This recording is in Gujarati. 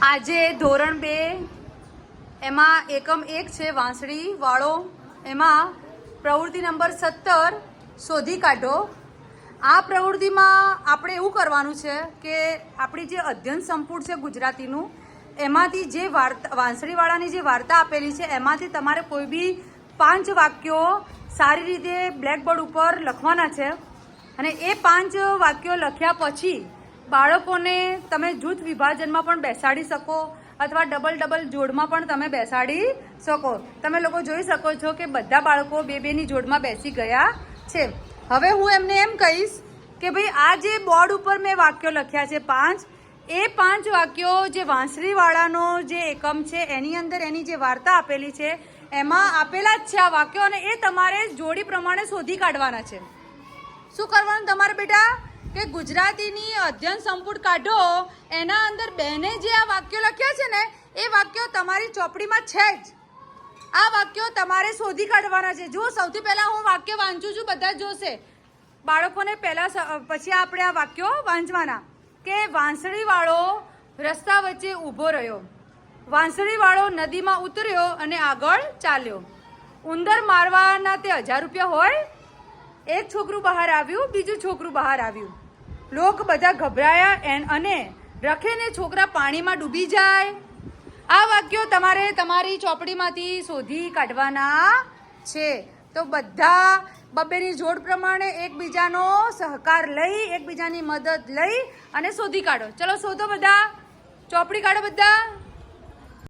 આજે ધોરણ 2 એમાં એકમ 1 છે વાંસળી વાળો, એમાં પ્રવૃત્તિ નંબર 17 શોધી કાઢો। આ પ્રવૃત્તિમાં આપણે એવું કરવાનું છે કે આપણી જે અધ્યયન સંપુટ છે ગુજરાતીનું, એમાંથી જે વાંસળીવાળાની જે વાર્તા આપેલી છે એમાંથી તમારે કોઈ બી 5 વાક્યો સારી રીતે બ્લેકબોર્ડ ઉપર લખવાના છે અને એ 5 વાક્યો લખ્યા પછી બાળકોને તમે જૂથ વિભાજનમાં પણ બેસાડી શકો અથવા ડબલ જોડમાં પણ તમે બેસાડી શકો। તમે લોકો જોઈ શકો છો કે બધા બાળકો બે-બેની જોડમાં બેસી ગયા છે। હવે હું એમને એમ કહીશ કે ભાઈ આ જે બોર્ડ ઉપર મેં વાક્યો લખ્યા છે 5, એ 5 વાક્યો જે વાંસળીવાળાનો જે એકમ છે એની અંદર એની જે વાર્તા આપેલી છે એમાં આપેલા જ છે આ વાક્યો, અને એ તમારે જોડી પ્રમાણે શોધી કાઢવાના છે। શું કરવાનું તમારે બેટા કે ગુજરાતીની અધ્યયન સંપુટ કાઢો, એના અંદર બેને જે આ વાક્યો લખ્યા છે ને એ વાક્યો તમારી ચોપડીમાં છે જ। આ વાક્યો તમારે શોધી કાઢવાના છે। જો સૌથી પહેલાં હું વાક્ય વાંચું છું, બધા જોશે, બાળકોને પહેલાં પછી આપણે આ વાક્યો વાંચવાના કે વાંસળીવાળો રસ્તા વચ્ચે ઊભો રહ્યો, વાંસળીવાળો નદીમાં ઉતર્યો અને આગળ ચાલ્યો, ઉંદર મારવાના તે 1000 રૂપિયા હોય, એક છોકરું બહાર આવ્યું, બીજું છોકરું બહાર આવ્યું, લોક બધા ગભરાયા અને રખે ને છોકરા પાણીમાં ડૂબી જાય। આ વાક્યો તમારે તમારી ચોપડીમાંથી શોધી કાઢવાના છે। તો બધા બબ્બેની જોડ પ્રમાણે એકબીજાનો સહકાર લઈ, એકબીજાની મદદ લઈ અને શોધી કાઢો। ચલો શોધો, બધા ચોપડી કાઢો બધા।